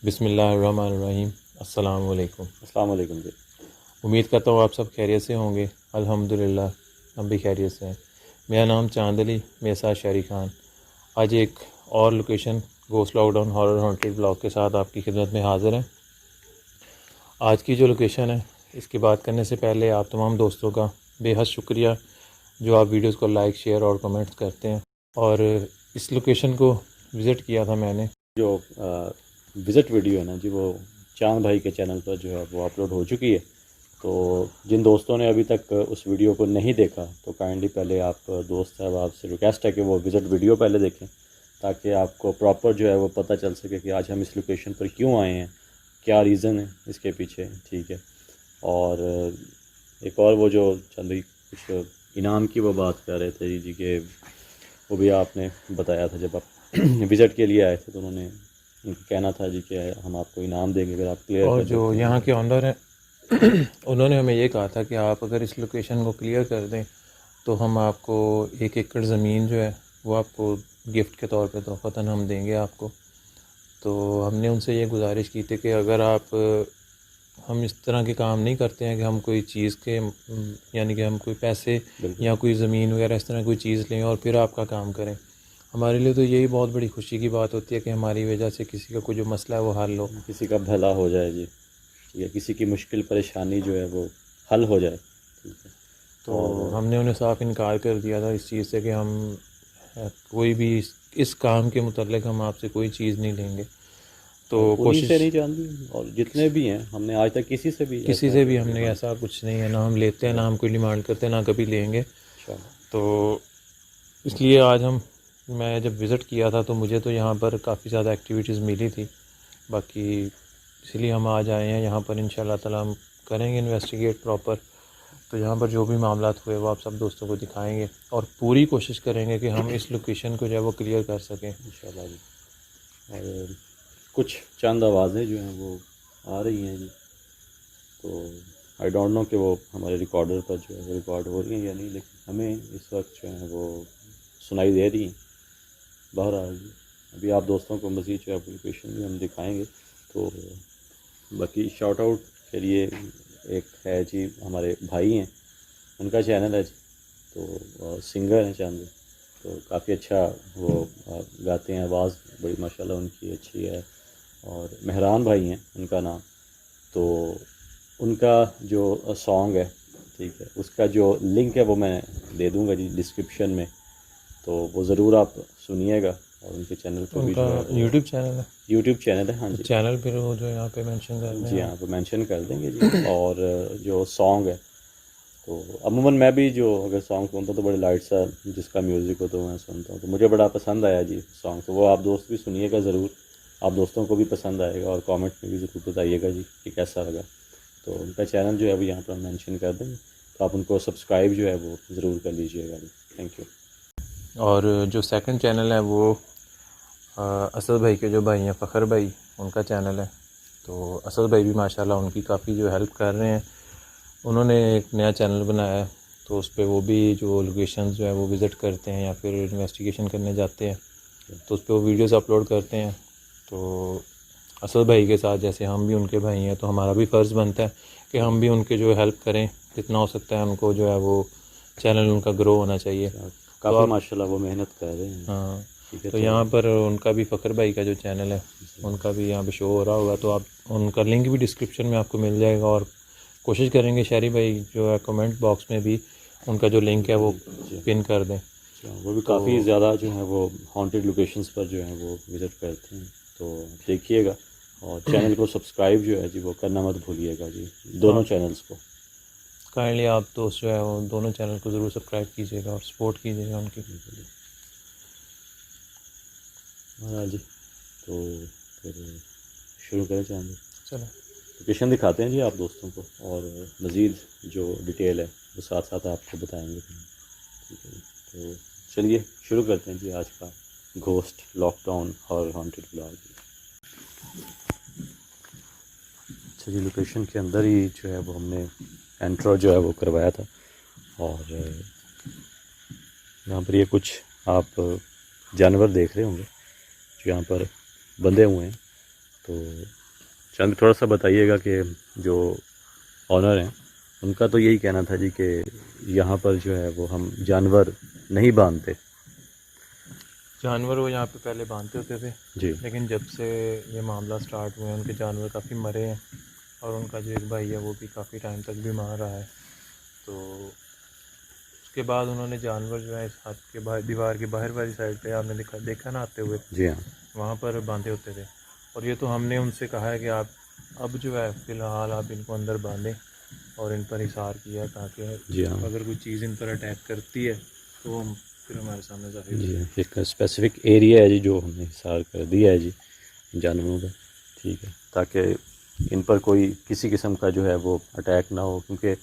बिस्मिल्लाहिर्रहमानिर्रहीम। अस्सलाम वालेकुम। अस्सलाम वालेकुम जी। उम्मीद करता हूँ आप सब खैरियत से होंगे। अल्हम्दुलिल्लाह हम भी खैरियत से हैं। मेरा नाम चांद अली, मेरे साथ शरी खान। आज एक और location ghost lockdown horror haunted blog के साथ आपकी खिदमत में हाज़िर हैं। आज की जो लोकेशन है इसकी बात करने से पहले आप तमाम दोस्तों का बेहद शुक्रिया जो आप वीडियोस को लाइक, शेयर और कमेंट्स करते हैं। और इस लोकेशन को विज़िट किया था मैंने। जो विज़िट वीडियो है ना जी, वो चांद भाई के चैनल पर जो है वो अपलोड हो चुकी है। तो जिन दोस्तों ने अभी तक उस वीडियो को नहीं देखा तो काइंडली पहले आप दोस्त साहब आपसे रिक्वेस्ट है कि वो विज़िट वीडियो पहले देखें, ताकि आपको प्रॉपर जो है वो पता चल सके कि आज हम इस लोकेशन पर क्यों आए हैं, क्या रीज़न है इसके पीछे। ठीक है। और एक और वो जो चंद भाई कुछ इनाम की वो बात कर रहे थे जी कि वो भी आपने बताया था जब आप विज़िट के लिए आए थे, तो उन्होंने उनका कहना था जी कि हम आपको इनाम देंगे अगर आप क्लियर और कर जो देते यहाँ हैं। के ओनर हैं उन्होंने हमें ये कहा था कि आप अगर इस लोकेशन को क्लियर कर दें तो हम आपको 1 एकड़ ज़मीन जो है वो आपको गिफ्ट के तौर पे तोहफ़तन हम देंगे आपको। तो हमने उनसे ये गुजारिश की थी कि अगर आप हम इस तरह के काम नहीं करते हैं कि हम कोई चीज़ के यानी कि हम कोई पैसे बिल्कुल या कोई ज़मीन वगैरह इस तरह कोई चीज़ लें और फिर आपका काम करें। हमारे लिए तो यही बहुत बड़ी खुशी की बात होती है कि हमारी वजह से किसी का कोई जो मसला है वो हल हो। किसी का भला हो जाए जी, ठीक है, किसी की मुश्किल परेशानी जो है वो हल हो जाए। ठीक है। तो और हमने उन्हें साफ इनकार कर दिया था इस चीज़ से कि हम कोई भी इस काम के मुतल्लिक हम आपसे कोई चीज़ नहीं लेंगे। तो उन्हीं से कोशिश नहीं जानती, और जितने भी हैं हमने आज तक किसी से भी किसी ऐसा से जो भी है वो, हमने हाँ ऐसा कुछ नहीं है, ना हम लेते हैं, ना हम कोई डिमांड करते हैं, ना कभी लेंगे। इंशाल्लाह। तो इसलिए आज मैं जब विज़िट किया था तो मुझे तो यहाँ पर काफ़ी ज़्यादा एक्टिविटीज़ मिली थी। बाकी इसलिए हम आज आए हैं यहाँ पर। इंशाल्लाह ताला हम करेंगे इन्वेस्टिगेट प्रॉपर। तो यहाँ पर जो भी मामलात हुए वो आप सब दोस्तों को दिखाएंगे और पूरी कोशिश करेंगे कि हम इस लोकेशन को जो है वो क्लियर कर सकें। इंशाल्लाह जी। और कुछ चंद आवाज़ें जो हैं वो आ रही हैं जी, तो आई डोंट नो कि वो हमारे रिकॉर्डर पर जो है वो रिकॉर्ड हो रही हैं या नहीं, लेकिन हमें इस वक्त जो है वो सुनाई दे रही हैं। बहरहाल जी, अभी आप दोस्तों को मज़ीद जो एप्लीकेशन भी हम दिखाएंगे। तो बाकी शार्ट आउट के लिए एक है जी, हमारे भाई हैं, उनका चैनल है जी। तो सिंगर हैं चंद, तो काफ़ी अच्छा वो गाते हैं, आवाज़ बड़ी माशाल्लाह उनकी अच्छी है। और मेहरान भाई हैं उनका नाम। तो उनका जो सॉन्ग है, ठीक है, उसका जो लिंक है वो मैं दे दूंगा जी डिस्क्रिप्शन में। तो वो ज़रूर आप सुनिएगा, और उनके चैनल को भी उनका जो है वो यूट्यूब चैनल है। यूट्यूब चैनल है, हाँ तो जी। चैनल फिर वो जो यहाँ पे मेंशन कर दें जी आप। हाँ, तो मेंशन कर देंगे जी। और जो सॉन्ग है, तो अमूमन मैं भी जो अगर सॉन्ग सुनता हूँ तो बड़े लाइट सा जिसका म्यूज़िक हो तो मैं सुनता हूँ, तो मुझे बड़ा पसंद आया जी सॉन्ग। तो वो आप दोस्त भी सुनिएगा ज़रूर, आप दोस्तों को भी पसंद आएगा, और कमेंट में भी ज़रूर बताइएगा जी कि कैसा लगा। तो उनका चैनल जो है वो यहाँ पर हम मेंशन कर देंगे, तो आप उनको सब्सक्राइब जो है वो ज़रूर कर लीजिएगा जी। Thank you. और जो सेकंड चैनल है वो असद भाई के जो भाई हैं फ़खर भाई, उनका चैनल है। तो असद भाई भी माशाल्लाह उनकी काफ़ी जो हेल्प कर रहे हैं। उन्होंने एक नया चैनल बनाया है, तो उस पर वो भी जो लोकेशंस जो है वो विज़िट करते हैं या फिर इन्वेस्टिगेशन करने जाते हैं, तो उस पर वो वीडियोज़ अपलोड करते हैं। तो असद भाई के साथ जैसे हम भी उनके भाई हैं, तो हमारा भी फ़र्ज़ बनता है कि हम भी उनके जो हेल्प करें जितना हो सकता है। उनको जो है वो चैनल उनका ग्रो होना चाहिए। तो काफ़ी आप माशाल्लाह वो मेहनत कर रहे हैं। हाँ, ठीक है। तो तो यहाँ पर उनका भी फ़खर भाई का जो चैनल है उनका भी यहाँ पे शो हो रहा होगा, तो आप उनका लिंक भी डिस्क्रिप्शन में आपको मिल जाएगा। और कोशिश करेंगे शहरी भाई जो है कमेंट बॉक्स में भी उनका जो लिंक है वो जी पिन कर दें। वो भी तो काफ़ी ज़्यादा जो है वो हॉन्टेड लोकेशंस पर जो है वो विज़िट करते हैं, तो देखिएगा। और चैनल को सब्सक्राइब जो है जी वो करना मत भूलिएगा जी, दोनों हाँ, चैनल्स को। काइंडली आप दोस्त जो है वो दोनों चैनल को ज़रूर सब्सक्राइब कीजिएगा और सपोर्ट कीजिएगा उनकी। हाँ जी। तो फिर शुरू करें चाहेंगे, चलो। लोकेशन दिखाते हैं जी आप दोस्तों को, और मज़ीद जो डिटेल है वो साथ साथ आपको बताएंगे। ठीक है जी। तो चलिए शुरू करते हैं जी आज का ghost lockdown horror haunted blog. अच्छा जी, लोकेशन के अंदर ही जो है वो हमने एंट्रो जो है वो करवाया था। और यहाँ पर ये कुछ आप जानवर देख रहे होंगे जो यहाँ पर बंधे हुए हैं। तो चंद थोड़ा सा बताइएगा कि जो ऑनर हैं उनका तो यही कहना था जी कि यहाँ पर जो है वो हम जानवर नहीं बांधते। जानवर वो यहाँ पे पहले बांधते होते थे, जी लेकिन जब से ये मामला स्टार्ट हुए हैं उनके जानवर काफ़ी मरे हैं, और उनका जो एक भाई है वो भी काफ़ी टाइम तक बीमार रहा है। तो उसके बाद उन्होंने जानवर जो है इस हाथ के बाहर, दीवार की बाहर वाली साइड पे आपने देखा ना आते हुए, जी हाँ वहाँ पर बांधे होते थे। और ये तो हमने उनसे कहा है कि आप अब जो है फ़िलहाल आप इनको अंदर बांधें और इन पर हिसार किया, ताकि जी हाँ अगर कोई चीज़ इन पर अटैक करती है तो हम फिर हमारे सामने जाहिर जी हो। हाँ। एक स्पेसिफिक एरिया है जी जो हमने हिसार कर दिया है जी जानवरों का, ठीक है, ताकि इन पर कोई किसी किस्म का जो है वो अटैक ना हो। क्योंकि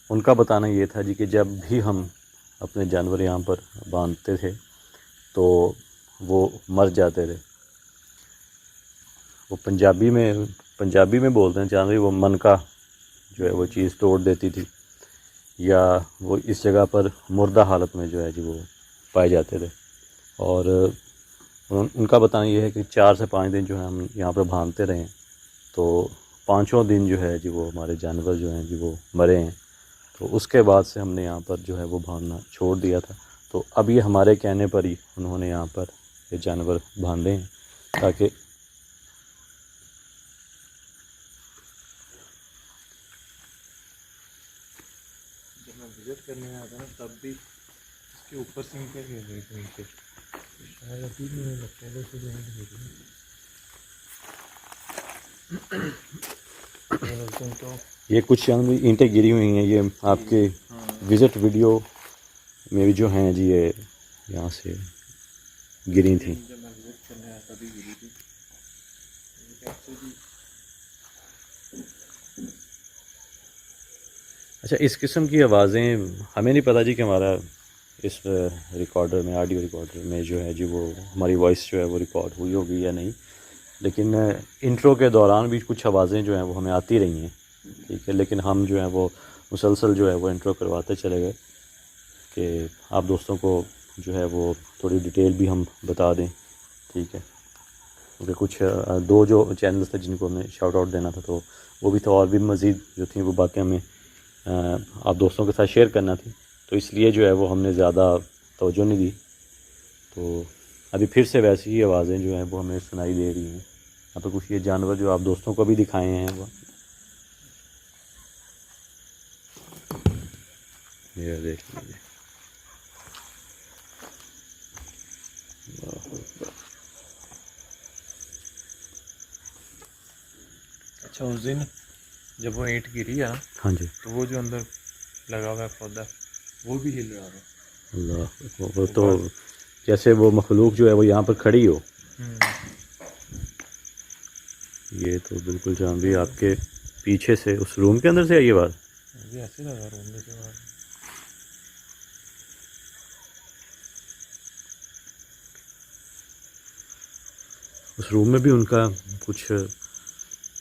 उनका बताना ये था जी कि जब भी हम अपने जानवर यहाँ पर बांधते थे तो वो मर जाते थे। वो पंजाबी में बोलते हैं जानवर, वो मन का जो है वो चीज़ तोड़ देती थी, या वो इस जगह पर मुर्दा हालत में जो है जी वो पाए जाते थे। और उनका बताना ये है कि 4 से 5 दिन जो है हम यहाँ पर बांधते रहे, तो 5 दिन जो है जी वो हमारे जानवर जो हैं जी वो मरे हैं। तो उसके बाद से हमने यहाँ पर जो है वो बांधना छोड़ दिया था। तो अब ये हमारे कहने पर ही उन्होंने यहाँ पर ये जानवर बांधे हैं, ताकि जब मैं विज़िट करने में आता ना तब भी इसके ऊपर से निकल गए थे कहीं पे, शायद अभी भी मुझे लगता है जैसे जॉइंट हो रही है। तो ये कुछ यहाँ भी ईंटें गिरी हुई हैं, ये आपके विज़िट वीडियो में भी जो हैं जी ये यहाँ से गिरी थी। जब मैं विज़िट करने आया तभी गिरी थी। अच्छा, इस किस्म की आवाज़ें हमें नहीं पता जी कि हमारा इस रिकॉर्डर में, ऑडियो रिकॉर्डर में जो है जी वो हमारी वॉइस जो है वो रिकॉर्ड हुई होगी या नहीं, लेकिन इंट्रो के दौरान भी कुछ आवाज़ें जो हैं वो हमें आती रही हैं, ठीक है। लेकिन हम जो है वो मुसलसल जो है वो इंट्रो करवाते चले गए कि आप दोस्तों को जो है वो थोड़ी डिटेल भी हम बता दें, ठीक है। क्योंकि कुछ 2 जो चैनल्स थे जिनको हमें शाउट आउट देना था, तो वो भी था, और भी मज़ीद जो थी वो बातें हमें आप दोस्तों के साथ शेयर करना थी, तो इसलिए जो है वो हमने ज़्यादा तवज्जो नहीं दी। तो अभी फिर से वैसी ही आवाज़ें जो हैं वो हमें सुनाई दे रही हैं। यहाँ पर कुछ ये जानवर जो आप दोस्तों को भी दिखाए हैं वो ये देख लीजिए। अच्छा, उस दिन जब वो ईंट गिरी है ना, हाँ जी, तो वो जो अंदर लगा हुआ है पौधा वो भी हिल रहा था। अल्लाह, वो तो जैसे वो मखलूक जो है वो यहाँ पर खड़ी हो। ये तो बिल्कुल जान रही आपके पीछे से उस रूम के अंदर से आई ये बात। मुझे ऐसे लगा रूम में से बाहर। उस रूम में भी उनका कुछ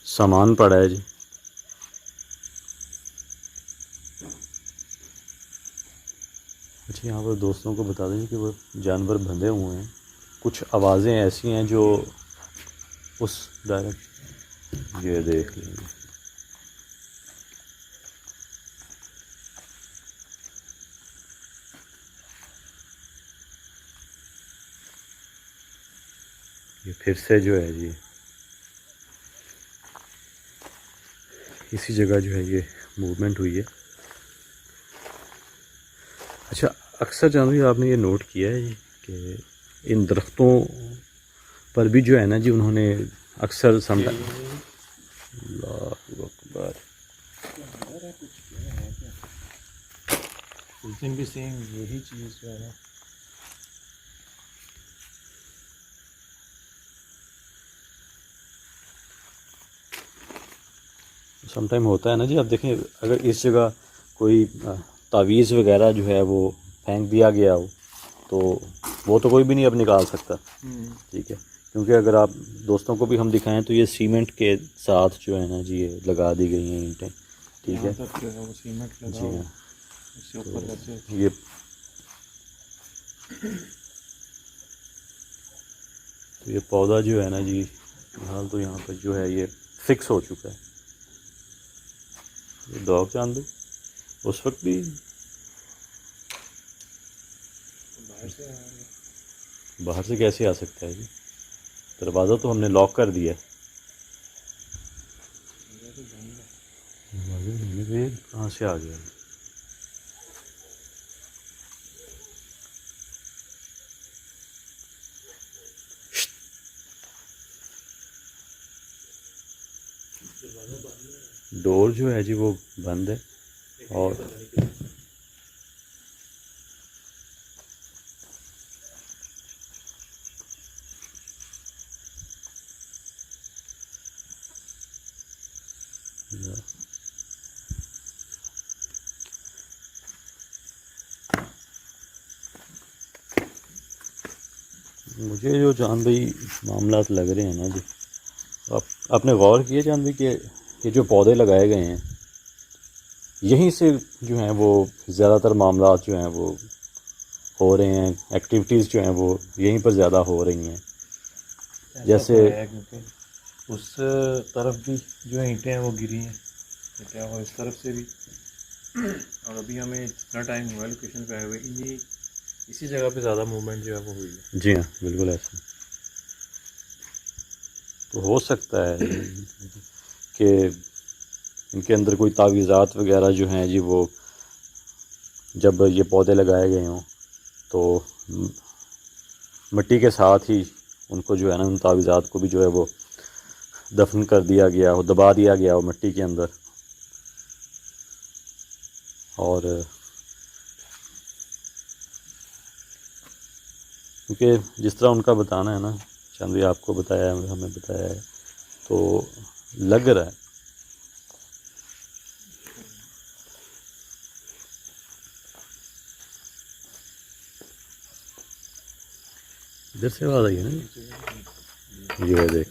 सामान पड़ा है जी। अच्छा, यहाँ पर दोस्तों को बता दें कि वो जानवर बंधे हुए हैं। कुछ आवाज़ें ऐसी हैं जो उस डायरेक्ट, ये देख लीजिए, ये फिर से जो है जी इसी जगह जो है ये मूवमेंट हुई है। अच्छा, अक्सर जानवी आपने ये नोट किया है जी कि इन दरख्तों पर भी जो है ना जी उन्होंने अक्सर अल्लाह अकबर, उस दिन भी सेम यही चीज़ जो है ना, समटाइम होता है ना जी। आप देखें, अगर इस जगह कोई तावीज़ वगैरह जो है वो फेंक दिया गया हो तो वो तो कोई भी नहीं अब निकाल सकता, ठीक है। क्योंकि अगर आप दोस्तों को भी हम दिखाएं तो ये सीमेंट के साथ जो है ना जी ये लगा दी गई हैं ईंटें, ठीक है तक जो है वो सीमेंट लगा जी हुआ हाँ। उससे ऊपर वैसे ये पौधा जो है ना जी फिलहाल तो यहाँ पर जो है ये फिक्स हो चुका है। ये डॉग चांद भाई उस वक्त भी बाहर से कैसे आ सकता है जी? दरवाज़ा तो हमने लॉक कर दिया है। ये कहाँ से आ गया? डोर जो है जी वो बंद है और मुझे जो चांद भाई मामलात लग रहे हैं ना जी, आपने गौर किया चांद भाई कि ये जो पौधे लगाए गए हैं यहीं से जो हैं वो ज़्यादातर मामलात जो हैं वो हो रहे हैं, एक्टिविटीज़ जो हैं वो यहीं पर ज़्यादा हो रही हैं। जैसे उस तरफ भी जो ईंटें हैं वो गिरी हैं, ठीक है, और इस तरफ से भी। और अभी हमें जितना टाइम हुआ लोकेशन पे आए हुए, इसी जगह पे ज़्यादा मूवमेंट जो है वो हुई है। जी हाँ, बिल्कुल ऐसा तो हो सकता है कि इनके अंदर कोई तावीज़ात वगैरह जो हैं जी वो जब ये पौधे लगाए गए हों तो मिट्टी के साथ ही उनको जो है ना उन तावीज़ात को भी जो है वो दफन कर दिया गया हो, दबा दिया गया हो मिट्टी के अंदर। और क्योंकि जिस तरह उनका बताना है ना, चंद भी आपको बताया है, हमें बताया है, तो लग रहा है इधर से आवाज़ आई है ना, ये देख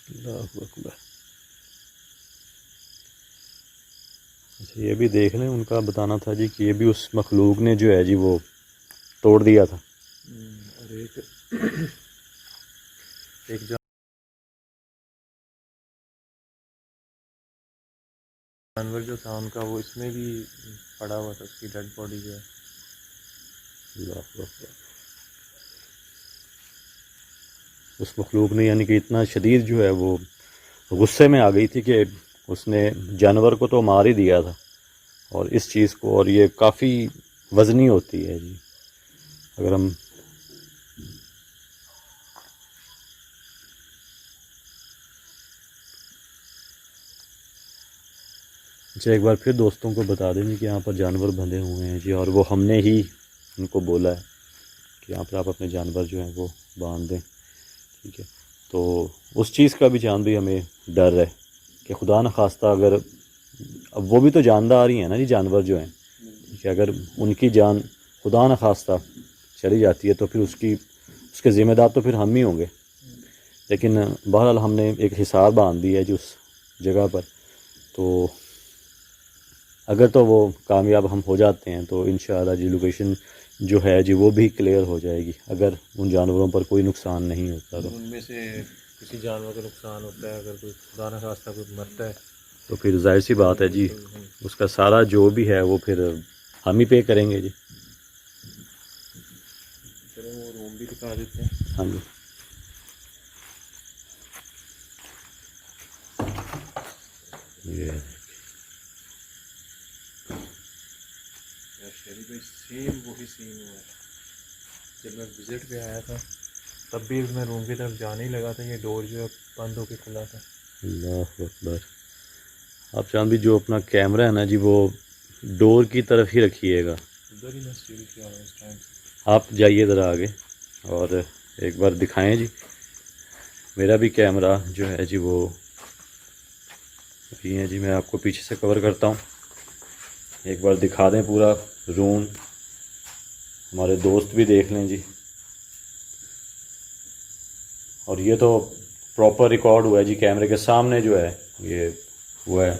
अल्लाहु अकबर। अच्छा ये भी देख लें, उनका बताना था जी कि ये भी उस मखलूक ने जो है जी वो तोड़ दिया था। और एक जानवर जो था उनका वो इसमें भी पड़ा हुआ था, उसकी डेड बॉडी जो है। अल्लाहु अकबर। उस मखलूक ने यानी कि इतना शदीद जो है वो गुस्से में आ गई थी कि उसने जानवर को तो मार ही दिया था और इस चीज़ को, और ये काफ़ी वज़नी होती है जी अगर हम अच्छा एक बार फिर दोस्तों को बता दें कि यहाँ पर जानवर बंधे हुए हैं जी, और वो हमने ही उनको बोला है कि यहाँ पर आप अपने जानवर जो हैं वो बांध दें, ठीक है। तो उस चीज़ का भी जान भी हमें डर है कि खुदा न खास्ता अगर, अब वो भी तो जानदार ही हैं ना जी जानवर जो हैं, कि अगर उनकी जान खुदा न खास्ता चली जाती है तो फिर उसके ज़िम्मेदार तो फिर हम ही होंगे। लेकिन बहरहाल हमने एक हिसार बांध दिया है जी उस जगह पर, तो अगर तो वो कामयाब हम हो जाते हैं तो इंशाअल्लाह जी लोकेशन जो है जी वो भी क्लियर हो जाएगी, अगर उन जानवरों पर कोई नुकसान नहीं होता तो उनमें से किसी जानवर का नुकसान होता है, अगर कोई खुदा न खास्ता कोई मरता है तो फिर जाहिर सी बात है जी उसका सारा जो भी है वो फिर हम ही पे करेंगे जी। चलो वो रूम भी दिखा देते हैं। हाँ जी ये शरीफ भाई सेम वही सीन हुआ है। जब मैं विज़िट पे आया था तब भी मैं रूम की तरफ जाने ही लगा था, ये डोर जो है बंद होकर खुला था। अल्लाह अकबर। आप चांद भी जो अपना कैमरा है ना जी वो डोर की तरफ ही रखिएगा, उधर ही मैं स्टिल किया हुआ इस टाइम से। आप जाइए ज़रा आगे और एक बार दिखाएं जी। मेरा भी कैमरा जो है जी वो ये है जी, मैं आपको पीछे से कवर करता हूँ, एक बार दिखा दें पूरा रूम, हमारे दोस्त भी देख लें जी। और ये तो प्रॉपर रिकॉर्ड हुआ है जी, कैमरे के सामने जो है ये हुआ है।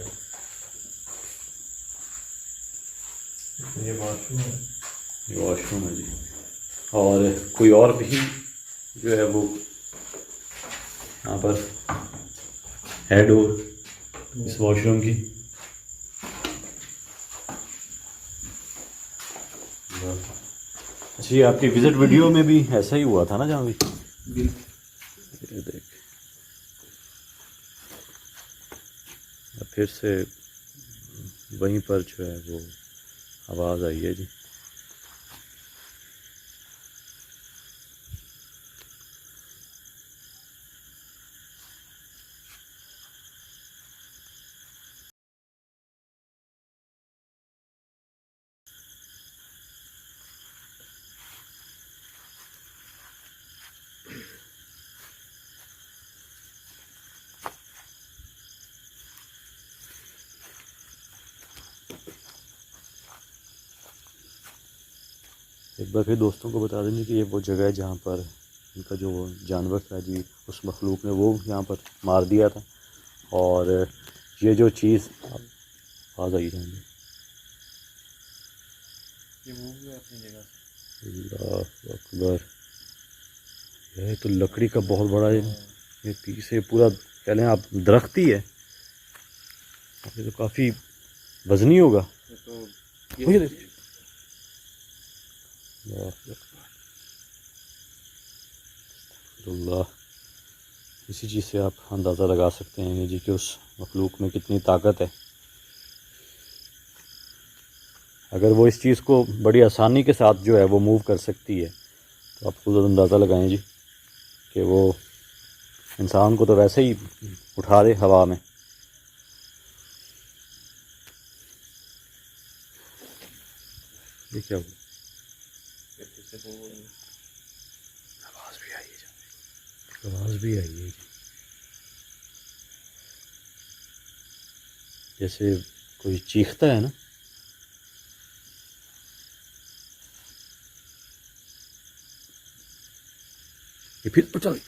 ये वॉशरूम है, ये वॉशरूम है जी। और कोई और भी जो है वो यहाँ पर है डोर इस वॉशरूम की। अच्छा, ये आपकी विजिट वीडियो में भी ऐसा ही हुआ था ना जहाँ भी? ये देख, फिर से वहीं पर जो है वो आवाज़ आई है जी। एक बार फिर दोस्तों को बता देंगे कि ये वो जगह है जहाँ पर इनका जो जानवर था जी, उस मखलूक ने वो यहाँ पर मार दिया था। और ये जो चीज़ आवाज़ आई जाएंगे, ये मूव हुआ अपनी जगह से। अल्लाह अकबर, यह तो लकड़ी का बहुत बड़ा ये पीस है पूरा। कह लें आप दरख्त ही है, ये तो काफ़ी वजनी होगा। ये अल्लाह, इसी चीज़ से आप अंदाज़ा लगा सकते हैं जी कि उस मखलूक में कितनी ताकत है। अगर वो इस चीज़ को बड़ी आसानी के साथ जो है वो मूव कर सकती है, तो आप खुद अंदाज़ा लगाएं जी कि वो इंसान को तो वैसे ही उठा दे हवा में। ये क्या हुआ? आवाज़ भी आई है, आवाज़ भी आई है जैसे कोई चीखता है ना। ये फिर तो चल,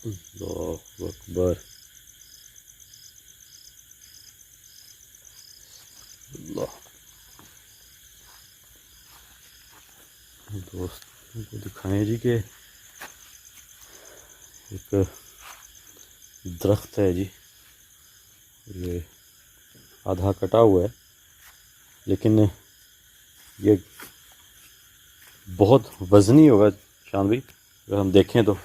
अल्लाह अकबर, अल्लाह। दोस्तों को दिखाएं जी कि एक दरख्त है जी, ये आधा कटा हुआ है, लेकिन ये बहुत वज़नी होगा शान भाई, अगर हम देखें तो।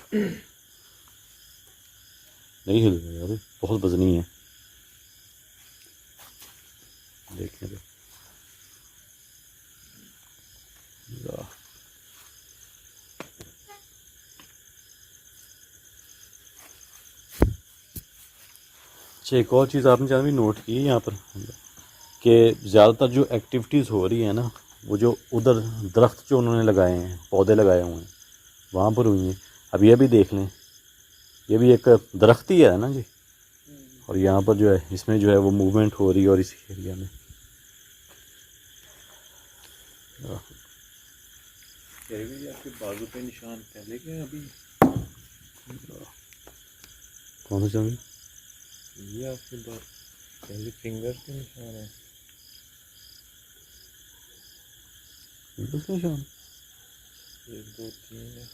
नहीं हिलेगा यार, बहुत वज़नी है, देखें तो। अच्छा, एक और चीज़ आपने जानवी नोट की है यहाँ पर कि ज़्यादातर जो एक्टिविटीज़ हो रही है ना, वो जो उधर दरख्त जो उन्होंने लगाए हैं, पौधे लगाए हुए हैं, वहाँ पर हुई हैं। अब ये भी देख लें, ये भी एक दरख्त ही है ना जी, और यहाँ पर जो है इसमें जो है वो मूवमेंट हो रही है। और इसी एरिया में आपके बाजू पे निशान पहले के अभी कौन सा जमीन? ये आपके पहले फिंगर के निशान है। निशान 1 2 3 है,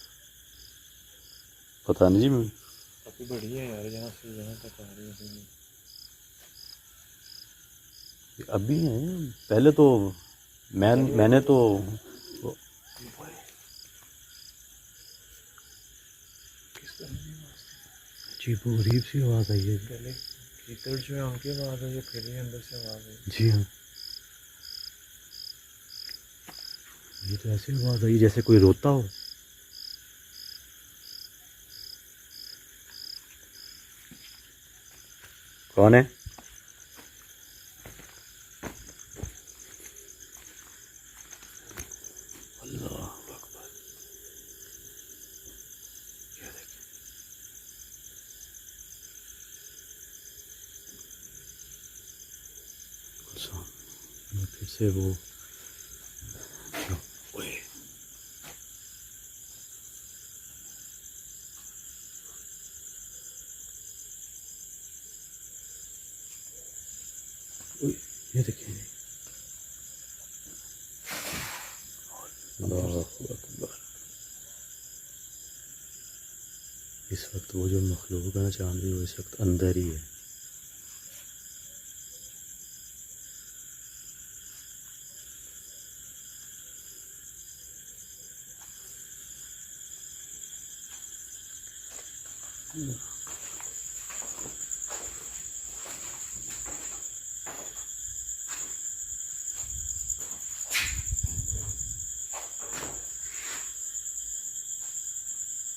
पता नहीं जी मुझे। काफ़ी बड़ी है यार, यहाँ से यहाँ तक आ रही है। अभी है, पहले तो मैंने तो जी वो गरीब सी आवाज़ आई है। पहले कीचड़ जो है उनकी आवाज़ है, फिर ही अंदर से आवाज़ है। जी हाँ, ये तो ऐसी आवाज़ आई जैसे कोई रोता हो। कौन है? अल्लाह अकबर, क्या देखें। फिर से वो ओए, ये देखिए, अल्लाह अकबर। इस वक्त वो जो मखलूक है ना चांद भी, वो इस वक्त अंदर ही है।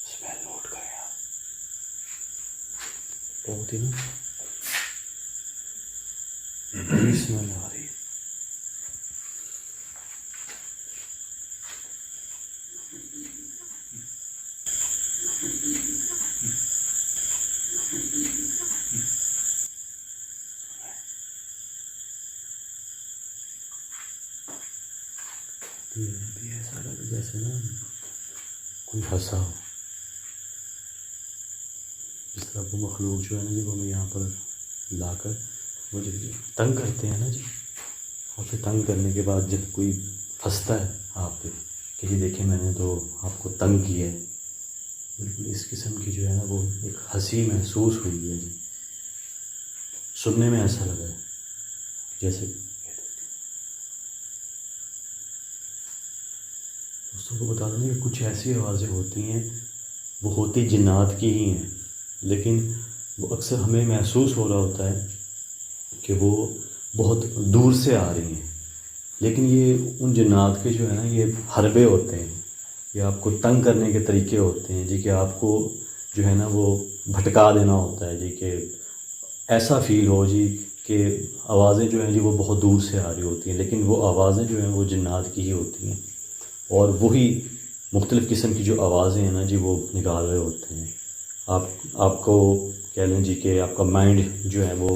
स्मेल नोट करें आप, बहुत ही ना बड़ी स्मेल आ रही है। ये भी ऐसा लगे जैसे ना कोई हंसा हो। जिस तरह वो मखलूक जो है ना जी, वो हमें यहाँ पर लाकर वो जो तंग करते हैं ना जी, और फिर तंग करने के बाद जब कोई फंसता है आप पे कि जी देखिए मैंने तो आपको तंग किया है, बिल्कुल इस किस्म की जो है ना वो एक हंसी महसूस हुई है जी। सुनने में ऐसा लगा है जैसे। दोस्तों को बता दें कि कुछ ऐसी आवाज़ें होती हैं, वो होती जिन्नात की ही हैं, लेकिन वो अक्सर हमें महसूस हो रहा होता है कि वो बहुत दूर से आ रही हैं, लेकिन ये उन जिन्नात के जो है ना ये हरबे होते हैं, ये आपको तंग करने के तरीके होते हैं जी, कि आपको जो है ना वो भटका देना होता है जी, कि ऐसा फ़ील हो जी कि आवाज़ें जो हैं जी वो बहुत दूर से आ रही होती हैं, लेकिन वो आवाज़ें जो हैं वो जिन्नात की ही होती हैं, और वही मुख्तलिफ़ किस्म की जो आवाज़ें हैं ना जी वो निकाल रहे होते हैं। आपको कह लें जी कि आपका माइंड जो है वो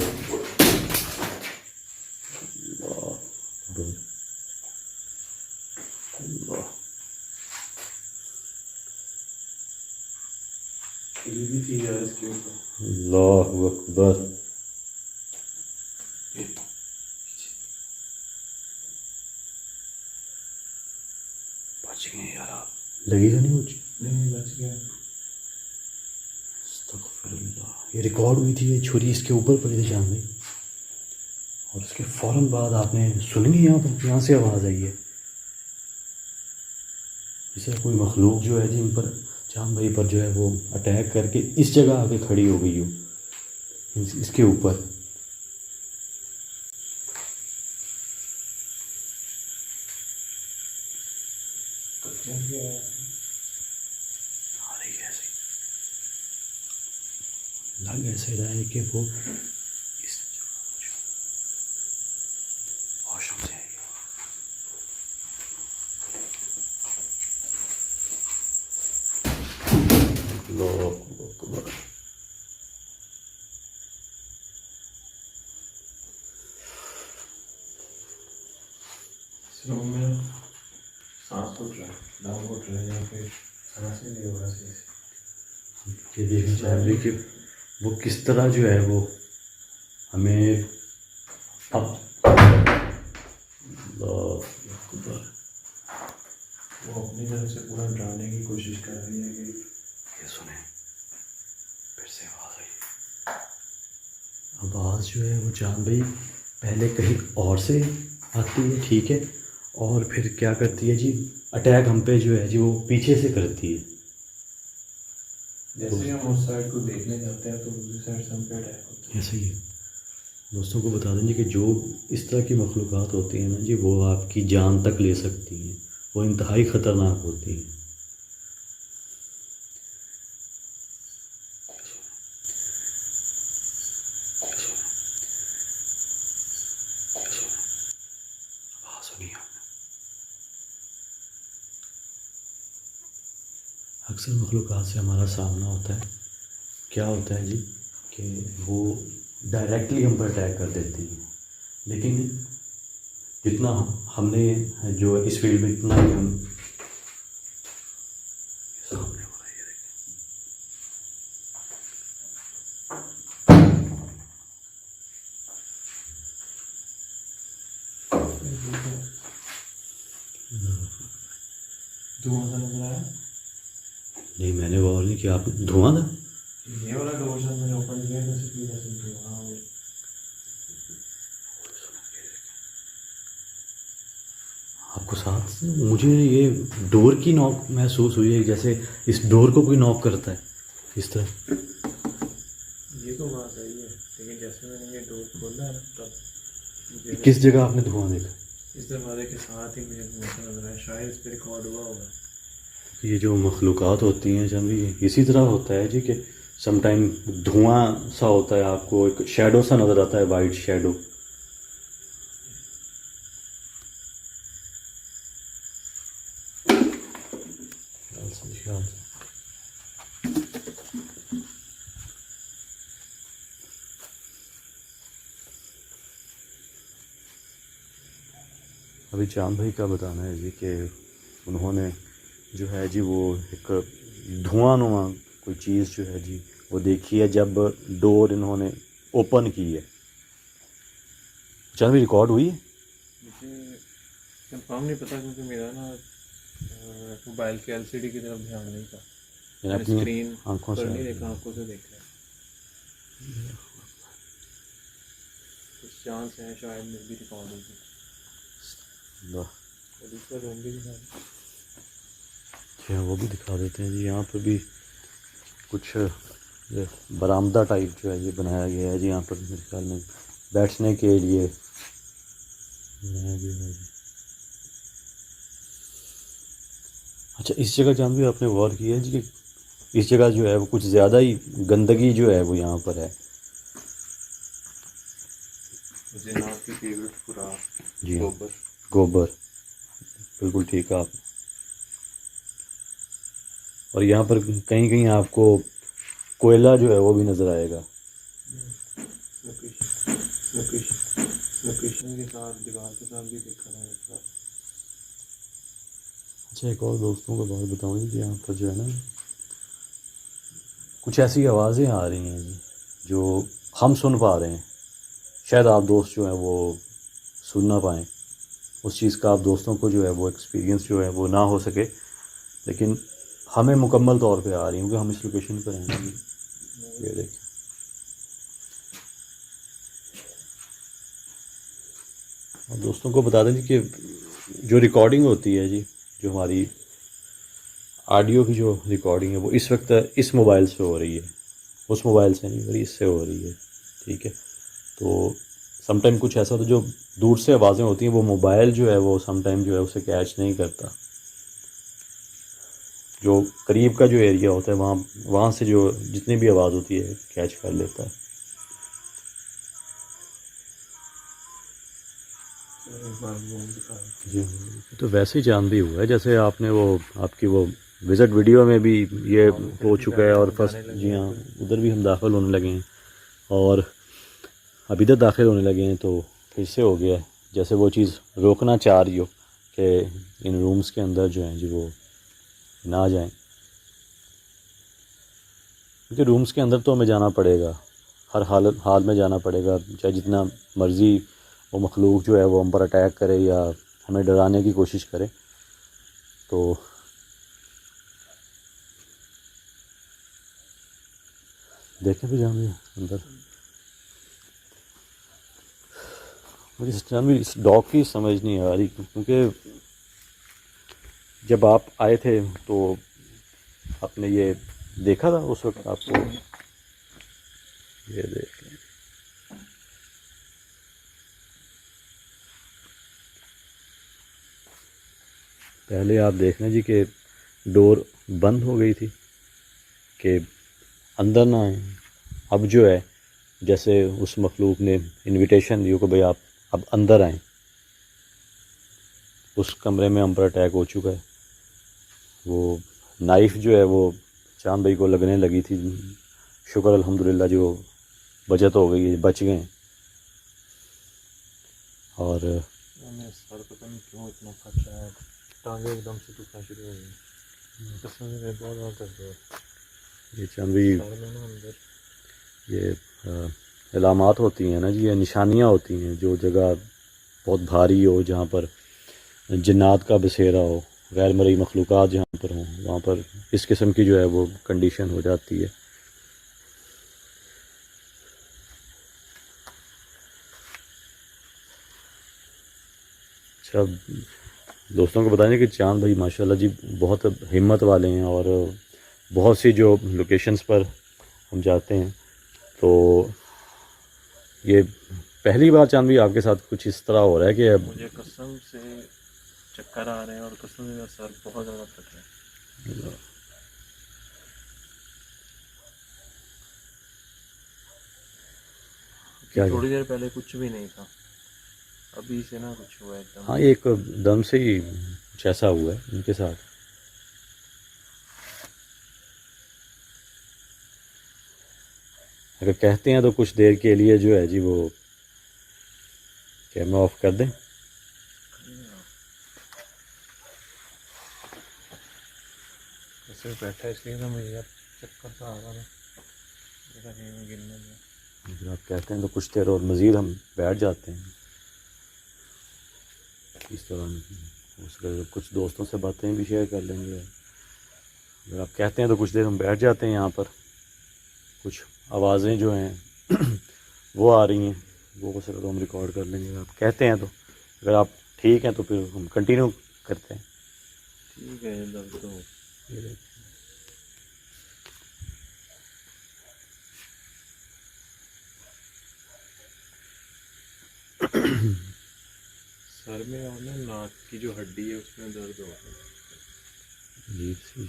ये भी थी यार इसके ऊपर। अल्लाहु अकबर। बच गए यार आप, लगेगा नहीं कुछ? नहीं बच गया। अस्तगफिरुल्लाह। ये रिकॉर्ड हुई थी, ये छुरी इसके ऊपर पड़ी थी जान में, और उसके फ़ौरन बाद आपने सुनी यहाँ पर, यहाँ से आवाज़ आई है जैसे कोई मखलूक जो है जी इन पर, चांद भाई पर जो है वो अटैक करके इस जगह आके खड़ी हो गई हो, इसके ऊपर। लग ऐसे रहा है कि वो इस वॉशरूम से आई है। अल्लाहु अकबर। इस रूम में सांस उठ रहा है, दम उठ रहा है, या फिर सांस ही नहीं हो रहा सही से। ये देखना चाह रहे कि वो किस तरह जो है वो हमें अब वो अपनी तरफ से पूरा डराने की कोशिश कर रही है कि ये सुने फिर से आवाज़ आई। आवाज़ जो है वो चांद भाई पहले कहीं और से आती है, ठीक है, और फिर क्या करती है जी, अटैक हम पे जो है जी वो पीछे से करती है। जैसे ही हम उस साइड को देखने जाते हैं तो दूसरी साइड से हम पे अटैक होता है। ऐसा ही है। दोस्तों को बता दें कि जो इस तरह की मखलूक़ात होती हैं ना जी, वो आपकी जान तक ले सकती हैं, वो इंतहाई ख़तरनाक होती हैं। अक्सर मखलूक़ात से हमारा सामना होता है, क्या होता है जी कि वो डायरेक्टली हम पर अटैक कर देती हैं, लेकिन जितना हमने जो इस फील्ड में इतना ही हम सामने हो रहा है, ये धुआं सा लग रहा है। नहीं मैंने गौर नहीं किया, आप धुआं था? ये वाला डोर शायद मैंने ओपन किया तो सीधा सीधा हाँ वो आपको साथ मुझे ये डोर की नॉक महसूस हुई है, जैसे इस डोर को कोई नॉक करता है इस तरह। ये तो बात सही है, लेकिन जैसे मैंने ये डोर खोला है तब मुझे किस जगह आपने धुआं देखा? इस दरवाजे के साथ ही मुझे धुआं नजर आया, शायद इस पर रिकॉर्ड हुआ होगा। ये जो मखलूक़ात होती हैं जब भी इसी तरह होता है जी, कि समटाइम धुआं सा होता है, आपको एक शेडो सा नज़र आता है, वाइट शेडो। अभी चांद भाई का बताना है जी कि उन्होंने जो है जी वो एक धुआंनुमा कोई चीज़ जो है जी वो देखी है जब डोर इन्होंने ओपन की है। चांद भाई रिकॉर्ड हुई है? मुझे कंफर्म नहीं पता क्योंकि मेरा ना मोबाइल के एलसीडी की तरफ ध्यान नहीं था, मैंने मैंने अपनी स्क्रीन आंखों पर से नहीं देखा, आंखों से देखा है। कुछ चांस है शायद मेरी भी रिकॉर्ड होगी। और दूसरा रूम भी दिखा दो। क्या वो भी दिखा देते हैं जी। यहाँ पर भी कुछ ये बरामदा टाइप जो है ये बनाया गया है जी, यहाँ पर मेरे ख्याल में बैठने के लिए बनाया गया है जी। अच्छा, इस जगह जहाँ भी आपने गौर किया है जी कि इस जगह जो है वो कुछ ज़्यादा ही गंदगी जो है वो यहाँ पर है मुझे ना आपकी फेवरेट खुराक जी। गोबर। गोबर, बिल्कुल ठीक है आप। और यहाँ पर कहीं कहीं आपको कोयला जो है वो भी नज़र आएगा। लोकेशन के साथ दीवार के साथ भी देखा था। अच्छा, एक और दोस्तों को बात बताऊँ कि यहाँ पर जो है ना कुछ ऐसी आवाज़ें आ रही हैं जी जो हम सुन पा रहे हैं, शायद आप दोस्त जो हैं वो सुन ना पाएँ। उस चीज़ का आप दोस्तों को जो है वो एक्सपीरियंस जो है वो ना हो सके, लेकिन हमें मुकम्मल तौर पे आ रही है क्योंकि हम इस लोकेशन पर हैं। ये देखिए, और दोस्तों को बता दें जी कि जो रिकॉर्डिंग होती है जी, जो हमारी ऑडियो की जो रिकॉर्डिंग है वो इस वक्त इस मोबाइल से हो रही है, उस मोबाइल से नहीं हो रही, इससे हो रही है। ठीक है, तो समटाइम कुछ ऐसा होता है जो दूर से आवाज़ें होती हैं वो मोबाइल जो है वो समटाइम जो है उसे कैच नहीं करता। जो करीब का जो एरिया होता है वहाँ से जो जितनी भी आवाज़ होती है कैच कर लेता है। जी, तो वैसे ही जान भी हुआ है जैसे आपने वो आपकी वो विज़िट वीडियो में भी ये हो चुका है। और फर्स्ट जी हाँ, उधर भी हम दाखिल होने लगे हैं और अभी इधर दाखिल होने लगे हैं, तो फिर से हो गया है जैसे वो चीज़ रोकना चाह रही हो कि इन रूम्स के अंदर जो हैं जी वो ना जाएं, क्योंकि रूम्स के अंदर तो हमें जाना पड़ेगा, हर हाल में जाना पड़ेगा, चाहे जितना मर्ज़ी वो मखलूक जो है वो हम पर अटैक करे या हमें डराने की कोशिश करे। तो देखें भी जाएंगे अंदर। मुझे सच्चा भी इस डॉग की समझ नहीं आ रही, क्योंकि जब आप आए थे तो आपने ये देखा था उस वक्त आपको, ये देख लें। पहले आप देख लें जी कि डोर बंद हो गई थी कि अंदर ना आए। अब जो है जैसे उस मखलूक ने इनविटेशन दी को भाई आप अब अंदर आएँ, उस कमरे में हम पर अटैक हो चुका है। वो नाइफ़ जो है वो चांद भाई को लगने लगी थी, शुक्र अल्हम्दुलिल्लाह जो बचत हो गई, बच गए। और सर पता नहीं क्यों इतना फट रहा है, टांगे एकदम से टूटना शुरू हो गई, कसम से मेरे बहुत ज़्यादा दर्द हो रहा है। ये चांद भाई सर में ना अंदर ये इलामात होती हैं ना जी, ये निशानियाँ होती हैं जो जगह बहुत भारी हो, जहाँ पर जिन्नात का बसेरा हो, गैर मरई मखलूक़ात जहाँ पर हों, वहाँ पर इस किस्म की जो है वो कंडीशन हो जाती है। अच्छा, दोस्तों को बताएं कि चांद भाई माशाल्लाह जी बहुत हिम्मत वाले हैं और बहुत सी जो लोकेशंस पर हम जाते हैं तो ये पहली बार चांद भाई आपके साथ कुछ इस तरह हो रहा है कि मुझे कसम से चक्कर आ रहे हैं और कसम से मेरा सर बहुत ज़्यादा फट रहा है। क्या थोड़ी देर पहले कुछ भी नहीं था, अभी से ना कुछ हुआ एकदम। हाँ, एक दम से ही कुछ ऐसा हुआ है उनके साथ। अगर कहते हैं तो कुछ देर के लिए जो है जी वो कैमरा ऑफ कर दें। ऐसे बैठा है इसलिए ना मुझे यार चक्कर सा आ रहा है, मेरा कहीं गिरने में। अगर आप कहते हैं तो कुछ देर और मज़ीद हम बैठ जाते हैं इस दौरान, उसके कुछ दोस्तों से बातें भी शेयर कर लेंगे। अगर आप कहते हैं तो कुछ देर हम बैठ जाते हैं यहाँ पर। कुछ आवाज़ें जो हैं वो आ रही हैं, वो हो सके तो हम रिकॉर्ड कर लेंगे। आप कहते हैं तो, अगर आप ठीक हैं तो फिर हम कंटिन्यू करते हैं। ठीक है, दर्द तो सर में और ना नाक की जो हड्डी है उसमें दर्द हो रहा है। जी जी,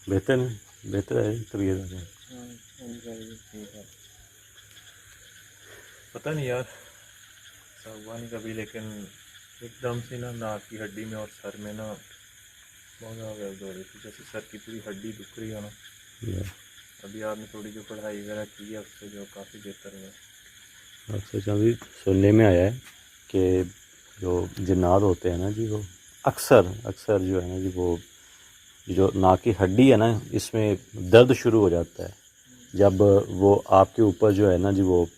बेहतर है, बेहतर है तबीयत। ठीक है। पता नहीं यार ऐसा हुआ नहीं कभी, लेकिन एकदम से ना नाक की हड्डी में और सर में ना बहुत ज़्यादा दर्द हो रही थी, जैसे सर की पूरी हड्डी दुख रही हो ना। अभी आपने थोड़ी जो पढ़ाई वगैरह की है उससे जो काफ़ी बेहतर हुआ। अक्सर चांदी सुनने में आया है कि जो जिन्नात होते हैं ना जी, वो अक्सर अक्सर जो है ना जी, वो जो नाक की हड्डी है ना, इसमें दर्द शुरू हो जाता है जब वो आपके ऊपर जो है ना जी वो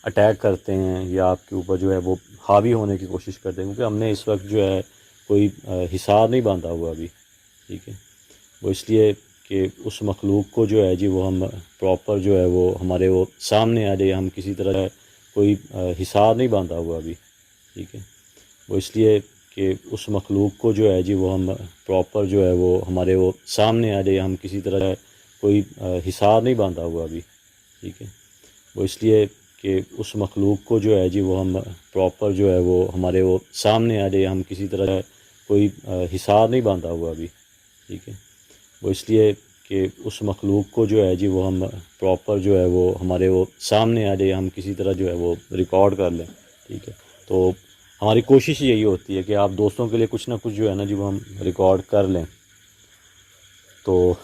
अटैक करते हैं या आपके ऊपर जो है वो हावी होने की कोशिश करते हैं। क्योंकि हमने इस वक्त जो है कोई हिसाब नहीं बांधा हुआ अभी, ठीक है। वो इसलिए कि उस मखलूक को जो है जी वो हम प्रॉपर जो है वो हमारे वो सामने आ जाए, हम किसी तरह कोई हिसाब नहीं बांधा हुआ अभी, ठीक है। वो इसलिए कि उस मखलूक को जो है जी वो हम प्रॉपर जो है वो हमारे वो सामने आ जाए, हम किसी तरह कोई हिसाब नहीं बांधा हुआ अभी, ठीक है। वो इसलिए कि उस मखलूक को जो है जी वो हम प्रॉपर जो है वो हमारे वो सामने आ जाए, हम किसी तरह कोई हिसाब नहीं बांधा हुआ अभी, ठीक है। वो इसलिए कि उस मखलूक को जो है जी वो हम प्रॉपर जो है वो हमारे वो सामने आ जाए, हम किसी तरह जो है वो रिकॉर्ड कर लें, ठीक है। तो हमारी कोशिश यही होती है कि आप दोस्तों के लिए कुछ ना कुछ जो है ना जी वो हम रिकॉर्ड कर लें। तो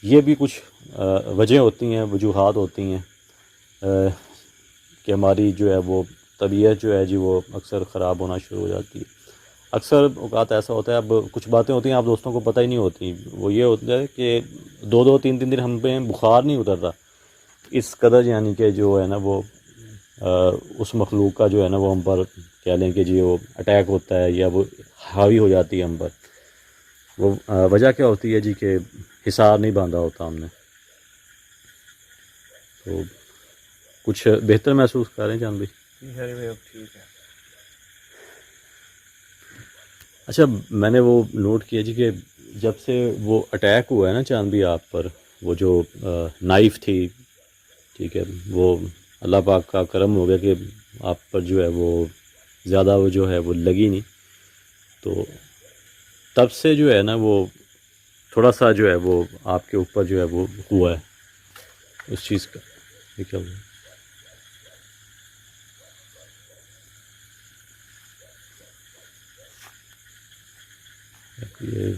ये भी कुछ वजह होती हैं, वजूहात होती हैं कि हमारी जो है वो तबीयत जो है जी वो अक्सर ख़राब होना शुरू हो जाती है। अक्सर औक़ात ऐसा होता है, अब कुछ बातें होती हैं आप दोस्तों को पता ही नहीं होती। वो ये होता है कि 2-2 3-3 दिन हम पे बुखार नहीं उतरता इस कदर, यानी कि जो है ना वो उस मखलूक का जो है ना वो हम पर कह लें कि जी वो अटैक होता है या वो हावी हो जाती है हम पर। वो वजह क्या होती है जी कि हिसाब नहीं बांधा होता हमने। तो कुछ बेहतर महसूस कर रहे हैं चांद भाई? अब ठीक है। अच्छा, मैंने वो नोट किया जी कि जब से वो अटैक हुआ है ना चांद भाई आप पर, वो जो नाइफ़ थी, ठीक है, वो अल्लाह पाक का करम हो गया कि आप पर जो है वो ज़्यादा वो जो है वो लगी नहीं। तो तब से जो है ना वो थोड़ा सा जो है वो आपके ऊपर जो है वो हुआ है उस चीज़ का। ये क्या हुआ? ये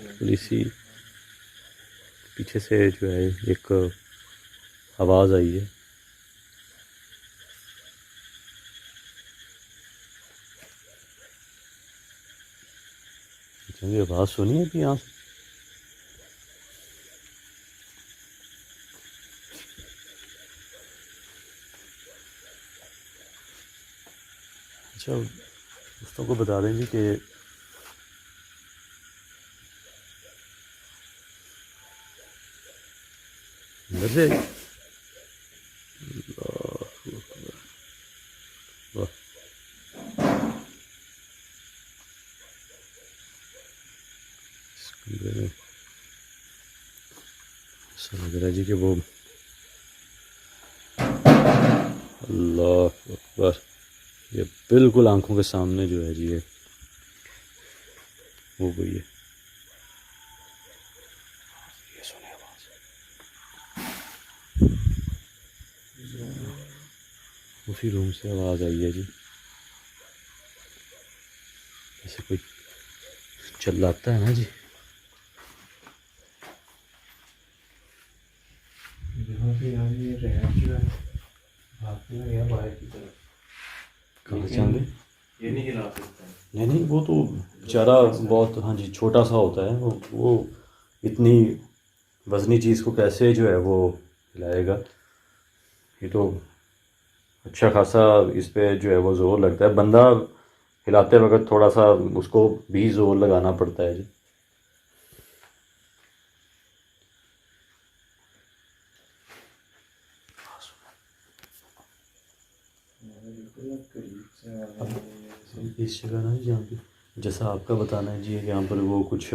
पुलिसी पीछे से जो है एक आवाज़ आई है। ये आवाज़ सुनी है कि यहाँ से? अच्छा, दोस्तों को बता दें जी कि अंदर से वाह, ऐसा लग रहा है जी कि वो अल्लाह अकबर, ये बिल्कुल आंखों के सामने जो है जी ये हो गई है। ये सुने आवाज़, उसी रूम से आवाज़ आई है जी, जैसे कोई चिल्लाता है ना जी। यहाँ पे यार ये रैट जो है भागने लगा बाहर की तरफ। कहाँ चांदे? ये नहीं हिला सकता है। नहीं नहीं, वो तो बेचारा बहुत, हाँ जी, छोटा सा होता है वो इतनी वज़नी चीज़ को कैसे जो है वो हिलाएगा। ये तो अच्छा खासा इस पे जो है वो ज़ोर लगता है, बंदा हिलाते वक्त थोड़ा सा उसको भी ज़ोर लगाना पड़ता है जी। इस जगह ना जहाँ पे, जैसा आपका बताना है जी, यहाँ पर वो कुछ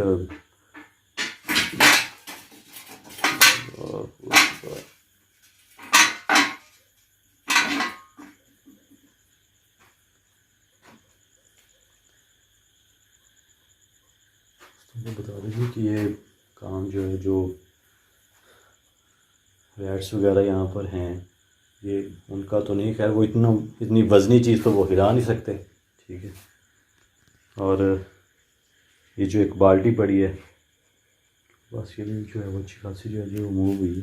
मुझे बता दीजिए कि ये काम जो है, जो रैट्स वगैरह यहाँ पर हैं, ये उनका तो नहीं, खैर वो इतनी वज़नी चीज़ तो वो हिला नहीं सकते, ठीक है। और ये जो एक बाल्टी पड़ी है, बस ये भी जो है वो अच्छी खासी जो है जी वो मूव हुई है।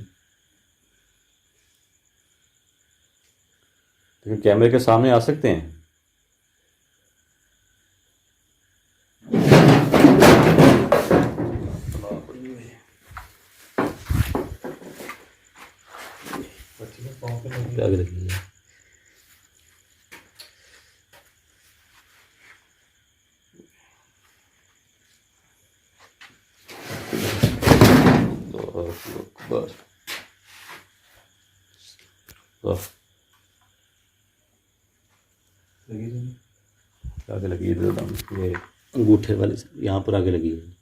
लेकिन कैमरे के सामने आ सकते हैं। आगे लगी है। बस आगे लगी है, ये अंगूठे वाले यहाँ पर आगे लगी है।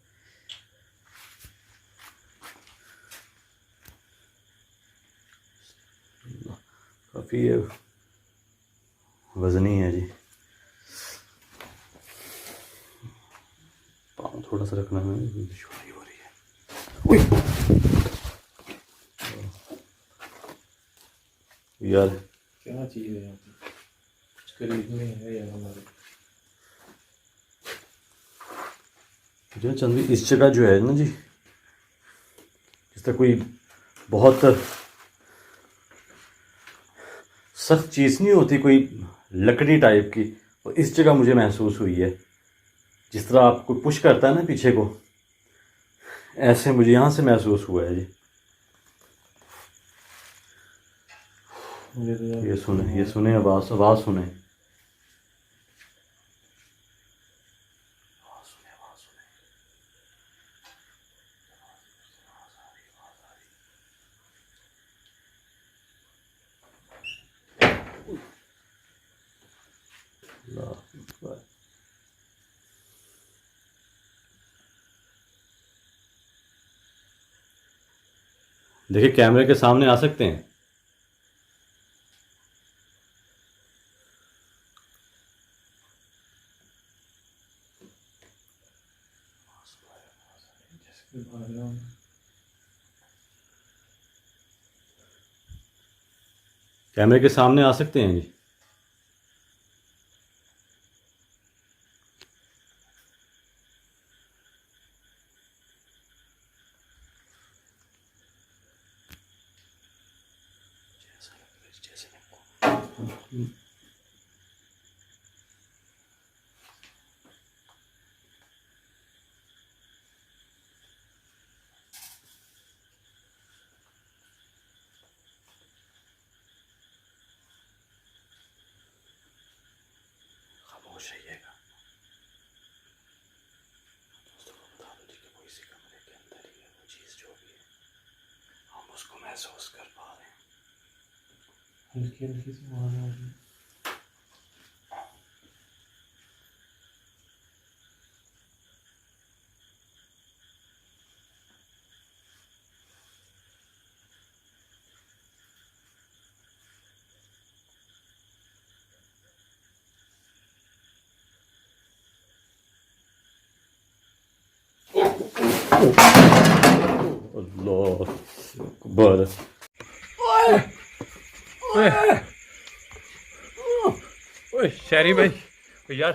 काफ़ी वज़नी है जी। पाँव थोड़ा सा रखना है, दुश्वारी हो रही है। यार क्या चीज़ है यहाँ पे, कुछ करीब में है यार हमारे। जो चंदवी इस जगह जो है ना जी, जिस तरह कोई बहुत सख्त चीज़ नहीं होती, कोई लकड़ी टाइप की, और इस जगह मुझे महसूस हुई है। जिस तरह आपको पुश करता है ना पीछे को, ऐसे मुझे यहाँ से महसूस हुआ है जी। ये सुने आवाज़ सुने। देखिए कैमरे के सामने आ सकते हैं। कैमरे के सामने आ सकते हैं जी। खामोश रहिएगा। दोस्तों को बता दो कि वो इसी कमरे के अंदर ही है, वो चीज़ जो भी है हम उसको महसूस कर पा रहे हैं। हल्की हल्की सी आवाज़ आ रही है। अल्लाह अकबर। ओए शहरी भाई यार